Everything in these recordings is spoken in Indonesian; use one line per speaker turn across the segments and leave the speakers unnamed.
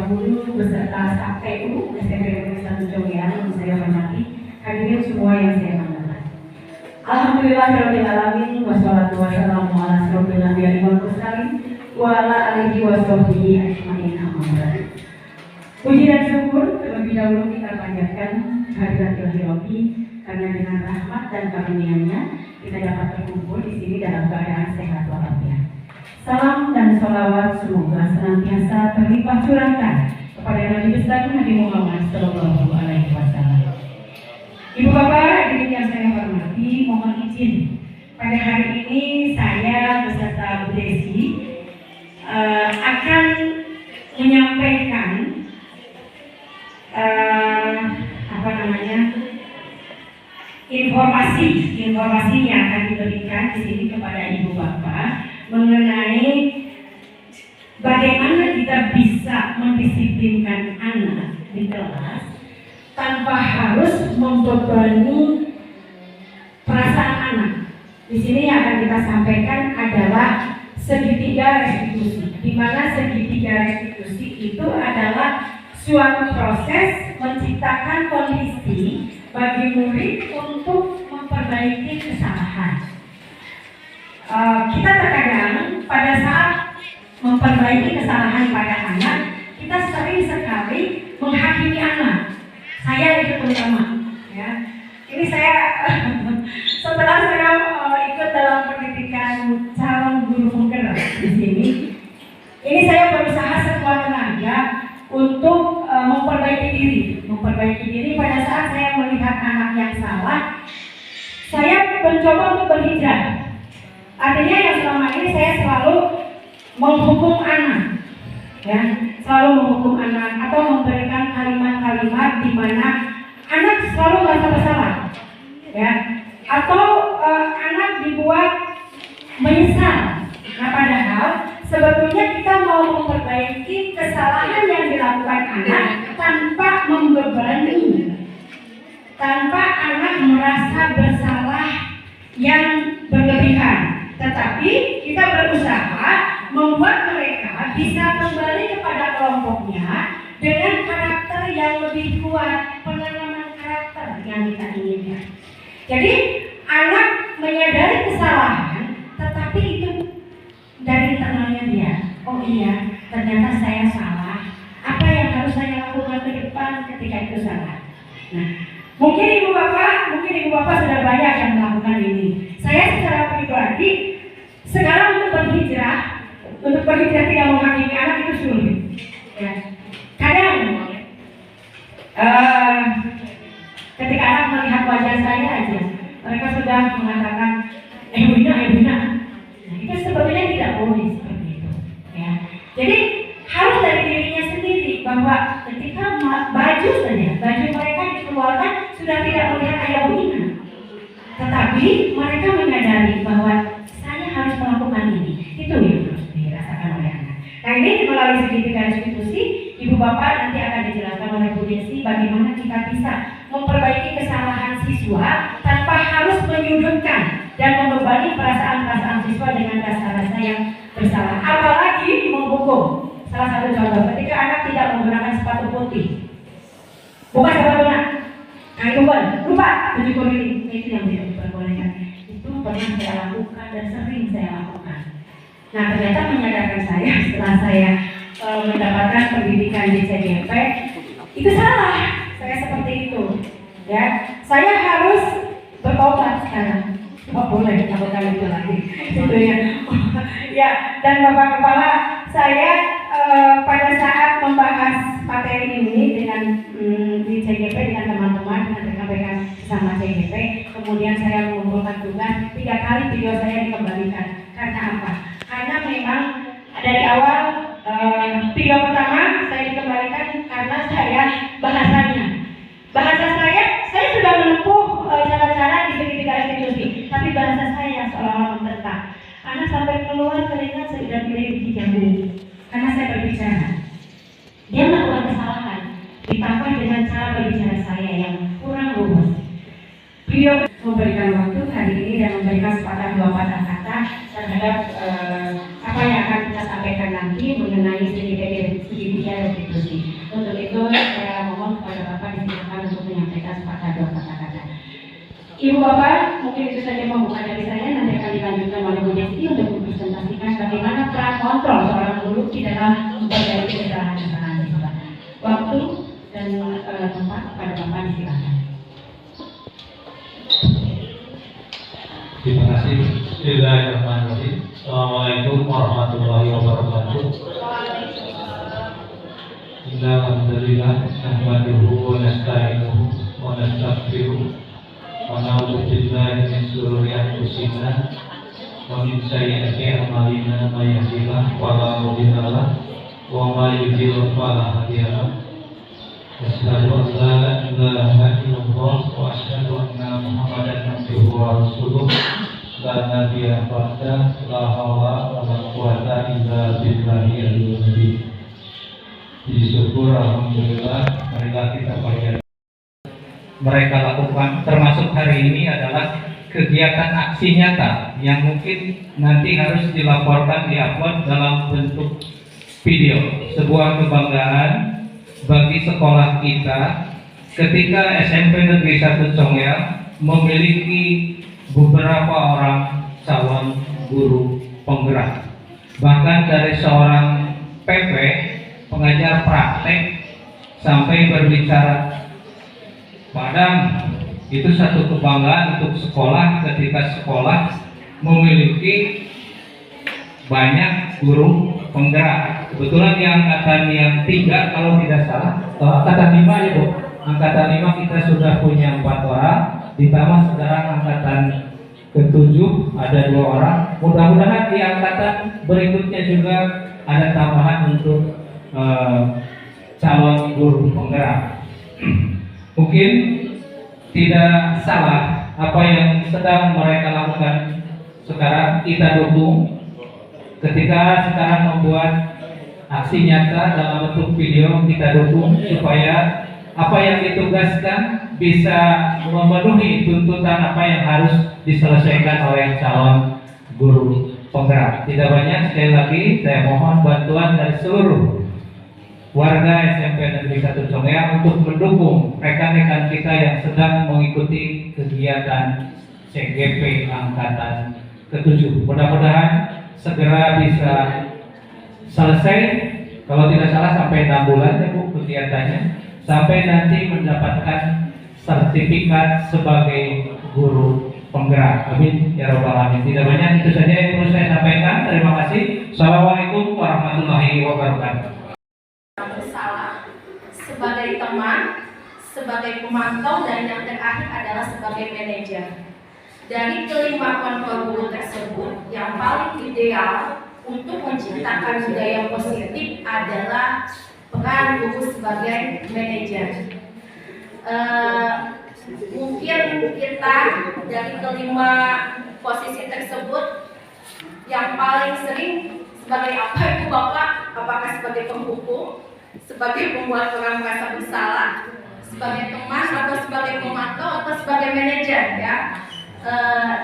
guru beserta staf TU SMP Negeri 1 Jongean yang saya hormati, hadirin semua yang saya banggakan. Alhamdulillahirabbil alamin wassalatu wassalamu ala asyrofil anbiya'i wal mursalin wa ala alihi washabbihi ajmain amma ba'du. Puji dan syukur terlebih dahulu kita panjatkan kehadirat Ilahi Rabbi karena dengan rahmat dan karunia-Nya kita dapat berkumpul di sini dalam keadaan sehat walafiat. Salam dan sholawat semoga senantiasa terlimpah curahkan kepada Nabi besar Nabi Muhammad Sallallahu Alaihi Wasallam. Ibu bapak hadirin yang saya hormati, mohon izin pada hari ini saya beserta Bu Desi akan menyampaikan informasi yang akan diberikan di sini kepada ibu bapak mengenai bagaimana kita bisa mendisiplinkan anak di kelas tanpa harus membebani perasaan anak. Di sini yang akan kita sampaikan adalah segitiga restitusi, di mana segitiga restitusi itu adalah suatu proses menciptakan kondisi bagi murid untuk memperbaiki kesalahan. Kita terkadang pada saat memperbaiki kesalahan pada anak, kita sering sekali menghakimi anak. Saya itu terutama, ya. Ini saya setelah saya ikut dalam pendidikan calon guru penggerak di sini, ini saya berusaha sekuat tenaga untuk memperbaiki diri pada saat saya melihat anak yang salah. Saya mencoba untuk berhijrah. Artinya yang selama ini saya selalu menghukum anak, ya, selalu menghukum anak atau memberikan kalimat-kalimat di mana anak selalu merasa bersalah, ya, atau anak dibuat menyesal. Nah, padahal sebetulnya kita mau memperbaiki kesalahan yang dilakukan anak tanpa membebani, tanpa anak merasa bersalah yang berlebihan. Tetapi kita berusaha membuat mereka bisa kembali kepada kelompoknya dengan karakter yang lebih kuat, penanaman karakter yang kita inginkan. Jadi anak menyadari kesalahan, tetapi itu dari internalnya dia. Oh iya, ternyata saya salah. Apa yang harus saya lakukan ke depan ketika itu salah? Nah, mungkin ibu bapak sudah banyak yang melakukan ini. Saya secara pribadi sekarang untuk berhijrah tidak menghakimi anak itu sulit. Ya. Kadang ketika anak melihat wajah saya aja, mereka sudah mengatakan, bina. Nah, itu sebetulnya tidak boleh seperti itu. Ya. Jadi harus dari dirinya sendiri bahwa ketika baju mereka dikeluarkan sudah tidak melihat ayah bina. Tetapi mereka menyadari bahwa saya harus melakukan ini. Itu yang harus dirasakan oleh anak. Nah, ini melalui segitiga restitusi, ibu bapak nanti akan dijelaskan oleh Bu Desi bagaimana kita bisa memperbaiki kesalahan siswa tanpa harus menyudutkan dan membebani perasaan siswa dengan rasa-rasa yang bersalah. Apalagi menghukum. Salah satu contoh, ketika anak tidak menggunakan sepatu putih, bukan sepatunya, lupa baju kuning, itu yang tidak diperbolehkan. Itu pernah saya lakukan dan sering saya lakukan. Nah, ternyata menyadarkan saya setelah saya mendapatkan pendidikan di CGP, itu salah. Saya seperti itu, ya. Saya harus bertobat sekarang. Oh, boleh lakukan itu lagi, gitu ya. Ya, dan Bapak Kepala, saya pada saat membahas materi ini dengan di CGP dengan teman-teman, dengan rekan-rekan sama CGP, kemudian saya mengumpulkan tugas, 3 kali video saya dikembalikan. Karena apa? Karena memang dari awal video pertama saya dikembalikan karena saya bahasa saya sudah menempuh cara-cara di segitiga restitusi, tapi bahasa saya yang seolah-olah mententang. Anak sampai keluar keringat sudah pilih biji jambu karena saya berbicara. Dia melakukan kesalahan ditambah dengan cara berbicara saya yang kurang lurus. Beliau memberikan waktu hari ini dan memberikan sepatah dua patah kata terhadap apa yang akan kita sampaikan nanti mengenai segitiga restitusi. Ibu Bapak, mungkin itu saja pembukaan dari saya. Nanti akan dilanjutkan oleh Bu Desti untuk mempresentasikan bagaimana peran kontrol seorang guru di dalam memperbaiki kesalahan-kesalahan siswa. Waktu dan tempat pada Bapak disilakan.
Terima kasih. Bismillahirrahmanirrahim. Assalamualaikum warahmatullahi wabarakatuh. Alhamdulillah, nahmaduhu wa nasta'inuhu wa nastaghfiruh wa na'udzu billahi min shururi anfusina wa min sayyiati a'malina may yahdihillahu fala mudilla lahu wa may yudlil fala hadiya lahu. Asyhadu an la ilaha illallah wa asyhadu anna Muhammadan abduhu wa rasuluh. La nabiyya ba'da, la haula wa la quwwata illa billahi al-aliyyil azim. Puji syukur, alhamdulillah, marilah kita bagian mereka lakukan, termasuk hari ini adalah kegiatan aksi nyata yang mungkin nanti harus dilaporkan, diupload dalam bentuk video. Sebuah kebanggaan bagi sekolah kita ketika SMP Negeri 1 Congel memiliki beberapa orang calon guru penggerak. Bahkan dari seorang PP, pengajar praktek, sampai berbicara padang. Itu satu kebanggaan untuk sekolah ketika sekolah memiliki banyak guru penggerak. Kebetulan di angkatan yang 3 kalau tidak salah, angkatan 5 ya Bu, angkatan 5 kita sudah punya 4 orang, ditambah sekarang angkatan ke-7 ada 2 orang. Mudah-mudahan di angkatan berikutnya juga ada tambahan untuk calon guru penggerak. Mungkin tidak salah apa yang sedang mereka lakukan sekarang, kita dukung. Ketika sekarang membuat aksi nyata dalam bentuk video, kita dukung supaya apa yang ditugaskan bisa memenuhi tuntutan apa yang harus diselesaikan oleh calon guru penggerak. Tidak banyak, sekali lagi saya mohon bantuan dari seluruh warga SMP Negeri 1 Congel untuk mendukung rekan-rekan kita yang sedang mengikuti kegiatan CGP angkatan ke-7. Mudah-mudahan segera bisa selesai, kalau tidak salah sampai 6 bulan ya Bu kegiatannya, sampai nanti mendapatkan sertifikat sebagai guru penggerak. Amin ya rabbal alamin. Tidak banyak, itu saja yang perlu saya sampaikan. Terima kasih. Assalamualaikum warahmatullahi wabarakatuh.
Bersalah sebagai teman, sebagai pemantau, dan yang terakhir adalah sebagai manajer. Dari kelima kontrol guru tersebut, yang paling ideal untuk menciptakan budaya positif adalah peran guru sebagai manajer. Mungkin kita dari kelima posisi tersebut yang paling sering sebagai apa itu Bapak? Apakah sebagai penghukum, sebagai pembuat orang merasa bersalah, sebagai teman, atau sebagai pemantau, atau sebagai manajer ya?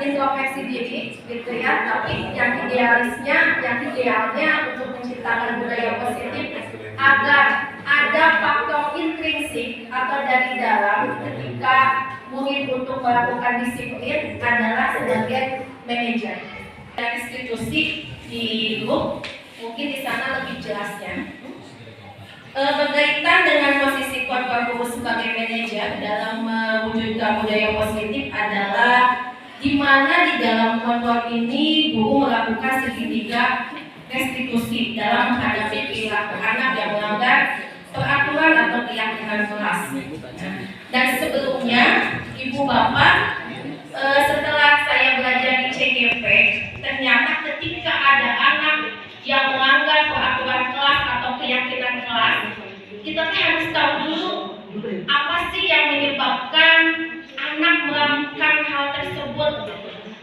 Introspeksi diri gitu ya. Tapi yang idealnya untuk menciptakan budaya positif agar ada faktor intrinsik atau dari dalam ketika murid untuk melakukan disiplin adalah sebagai manajer. Dan institusi di grup mungkin di sana lebih jelasnya. Berkaitan dengan posisi kontrol guru sebagai manajer dalam mewujudkan budaya positif adalah di mana di dalam kontrol ini guru melakukan segitiga restitusi dalam menghadapi perilaku anak yang melanggar peraturan atau keyakinan kelas. Dan sebelumnya, Ibu Bapak, setelah saya belajar di CGP, ternyata ketika ada anak yang melanggar peraturan kelas atau keyakinan kelas, kita harus tahu dulu apa sih yang menyebabkan anak melakukan hal tersebut,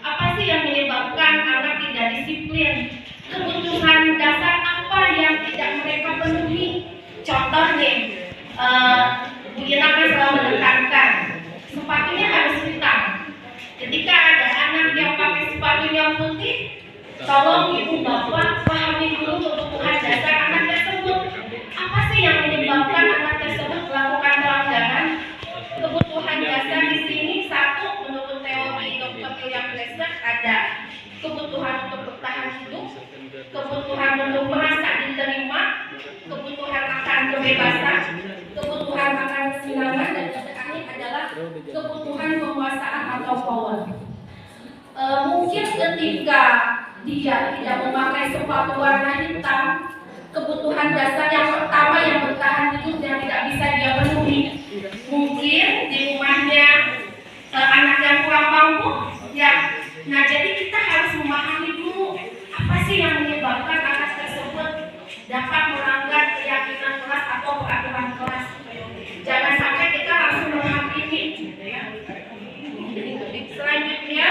apa sih yang menyebabkan anak tidak disiplin, kebutuhan dasar apa yang tidak mereka penuhi. Contoh nih, Bu Ina kan selalu menekankan sepatunya harus hitam. Ketika ada anak yang pakai sepatunya putih, tolong Ibu Bapak pahami dulu kebutuhan dasar anak tersebut. Apa sih yang menyebabkan anak tersebut melakukan pelanggaran? Kebutuhan dasar di sini, satu, menurut kebebasan, kebutuhan akan kesenangan, dan yang terakhir adalah kebutuhan penguasaan atau power. Mungkin ketika dia tidak memakai sepatu warna hitam, kebutuhan dasar yang pertama yang bertahan hidup yang tidak bisa dia penuhi. Mungkin di rumahnya anak yang kurang mampu, ya. Nah, jadi kita harus memahami dulu apa sih yang menyebabkan anak tersebut dapat melanggar keyakinan kelas atau peraturan kelas. Jangan sampai kita langsung menghakimi, gitu ya. Selanjutnya,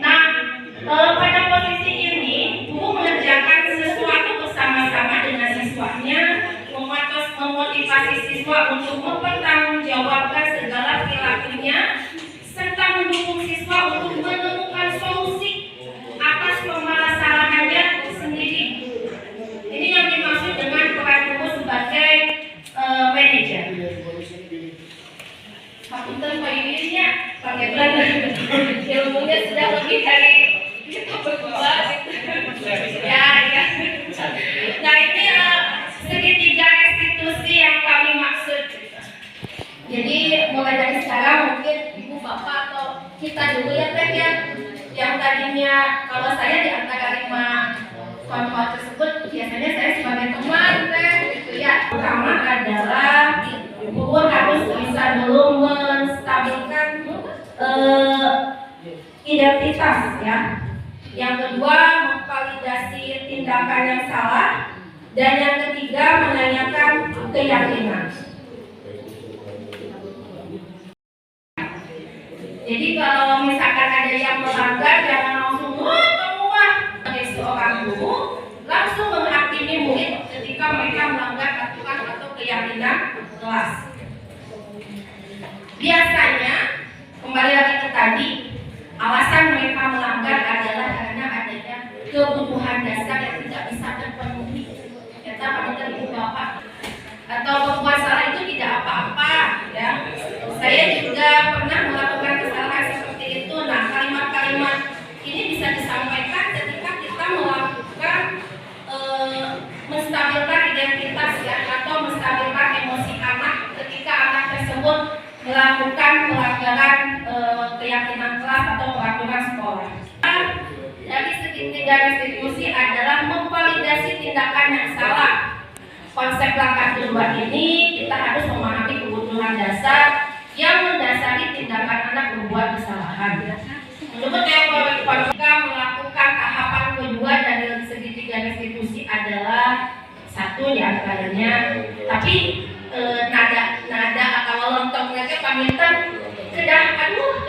nah, pada posisi ini, guru mengerjakan sesuatu bersama-sama dengan siswanya, memotivasi siswa untuk mempertanggungjawabkan segala perilakunya, serta mendukung siswa untuk menemukan solusi atas permasalahannya sendiri. Ini yang dimaksud dengan peran guru sebagai manajer. Fakultas Payudinnya pakai belajar ilmunya sudah lebih dari kita berdua ya. Nah, ini segitiga restitusi yang kami maksud. Jadi mulai dari sekarang mungkin ibu bapak atau kita dulu ya Teh ya, yang tadinya kalau saya di antara 5 kawan-kawan tersebut biasanya saya sebagai teman Teh gitu ya. Pertama adalah guru harus bisa dulu menstabilkan identitas ya. Yang kedua, memvalidasi tindakan yang salah, dan yang ketiga, menanyakan keyakinan. Jadi kalau misalkan ada yang melanggar, jangan langsung kamu wah. Sebagai seorang guru langsung menghakimi murid ketika mereka melanggar aturan atau keyakinan kelas. Biasanya kembali lagi ke tadi, alasan mereka melanggar adalah karena adanya kebutuhan dasar yang tidak bisa terpenuhi. Kata panitia ibu bapak, atau berbuat salah itu tidak apa-apa ya. Saya juga pernah melakukan kesalahan seperti itu. Nah, kalimat-kalimat ini bisa disampaikan ketika kita melakukan menstabilkan identitas ya, atau menstabilkan emosi anak ketika anak tersebut melakukan pelanggaran keyakinan kelas atau peraturan sekolah. Dari segitiga restitusi adalah memvalidasi tindakan yang salah. Konsep langkah kedua ini kita harus memahami kebutuhan dasar yang mendasari tindakan anak berbuat kesalahan. Menurut teori kita melakukan tahapan kedua dari segitiga restitusi adalah satu diantaranya, tapi nada atau lontongnya pamitan kedah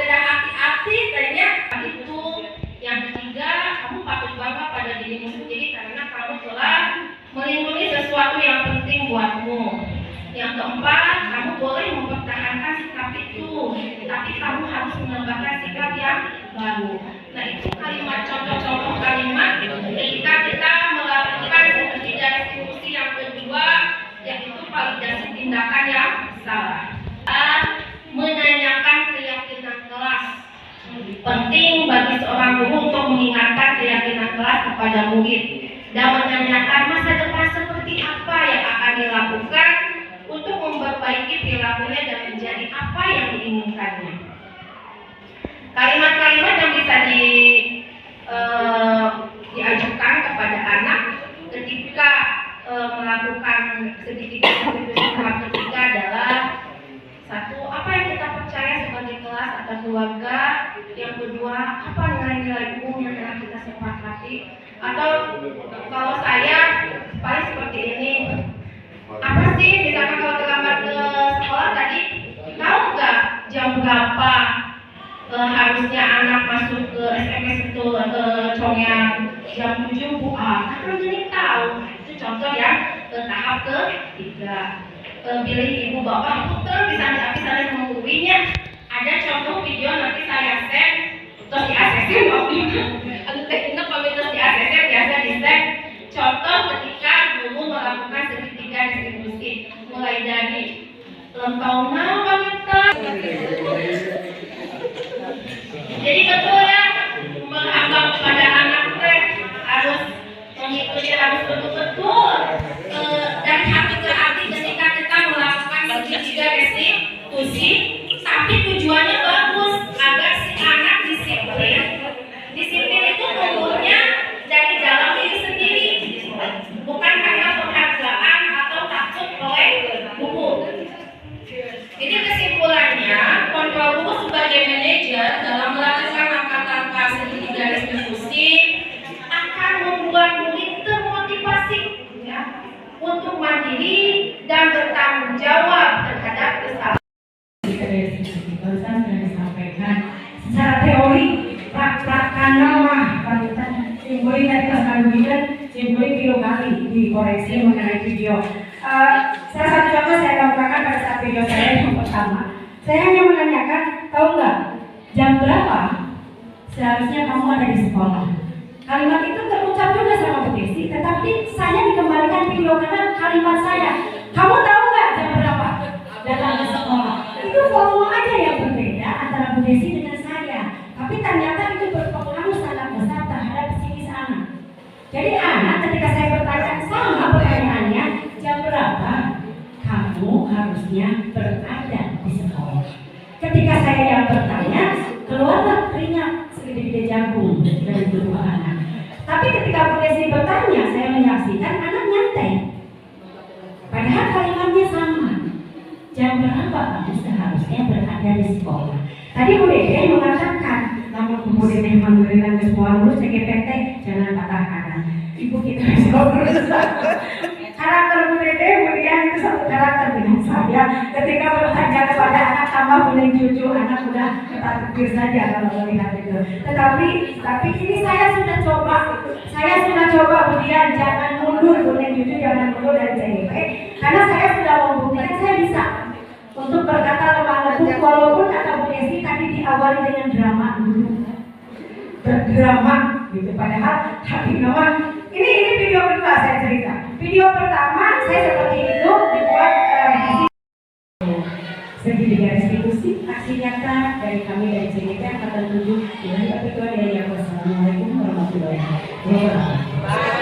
hati-hati tanya itu. Yang ketiga, kamu patut bangga pada dirimu sendiri karena kamu telah melindungi sesuatu yang penting buatmu. Yang keempat, kamu boleh mempertahankan sikap itu, tapi kamu harus menambahkan sikap yang baru. Nah, itu kalimat contoh-contoh kalimat ketika kita melakukan segitiga restitusi yang kedua, yaitu validasi tindakan yang salah. Menanyakan keyakinan kelas. Penting bagi seorang guru untuk mengingatkan keyakinan kelas kepada murid dan menanyakan masa depan seperti apa yang akan dilakukan untuk memperbaiki perilakunya dan menjadi apa yang diinginkannya. Kalimat-kalimat yang bisa diajukan kepada anak ketika melakukan segitiga tahap ketiga adalah satu, apa yang kita percaya sebagai kelas atau keluarga. Yang kedua, apa nilai-nilai umum yang telah kita sepakati. Atau kalau saya paling seperti ini, apa sih misalkan kalau terlambat ke sekolah tadi, tahu nggak jam berapa harusnya anak masuk ke SMS itu congyang jam 7 Bu? Kan jadi tahu. Itu contoh yang tahap ketiga. Pilih ibu bapak putar bisa saling menguruinya. Ada contoh video nanti saya share terus di ACC aku ingat pamit terus di ACC biasa di share contoh ketika guru melakukan segitiga restitusi mulai dari lentaunan pamitan. Jadi betul ya, menganggap kepada anak harus mengikuti, harus betul-betul dari hati
saya sedikit barusan sudah disampaikan secara teori praktekkan nama panutan simboli dari kesaluan simboli video kali dikoreksi mengenai video. Salah satu contoh saya lakukan pada saat video saya yang pertama. Saya hanya menanyakan, tahu nggak jam berapa seharusnya kamu ada di sekolah? Kalimat itu terucap juga sama Bu Desi, tetapi saya dikembalikan video karena kalimat saya, kamu tahu nggak jam berapa datang ke sekolah? Itu volume aja yang berbeda antara Bu Desi dengan saya, tapi ternyata itu berpengaruh sangat besar terhadap psikis anak. Jadi anak ketika saya bertanya sama pertanyaannya, jam berapa kamu harusnya berada di sekolah? Ketika saya yang bertanya, keluarlah keringat segede-gede jagung dari tubuh anak. Tapi ketika Bu Desi bertanya, saya menyaksikan anak nyantai. Padahal kalimatnya sama. Jam berapa kamu seharusnya berada di sekolah? Tadi Bu Dede mengatakan, namun Bu Dede memberikan ke sekolah lulus CGPT, jangan katakan. Ibu kita bisa berusaha. Karakter Bu Dede kemudian itu satu karakter dengan saya. Ketika bertanya kepada anak tambah boleh cucu, anak sudah ketakbir saja kalau melihat itu. Tetapi ini saya sudah coba kemudian jangan mundur, boleh cucu jangan mundur dari CGP. Karena saya sudah membuktikan saya bisa untuk berkata lemah lembut, walaupun kata Bu Desi tadi diawali dengan drama dulu, berdrama gitu. Padahal tapi memang ini video kedua saya cerita. Video pertama saya seperti itu dibuat segitiga restitusi aksi nyata dari kami dari CGP Angkatan 7 dengan ketua dari Assalamualaikum warahmatullahi wabarakatuh.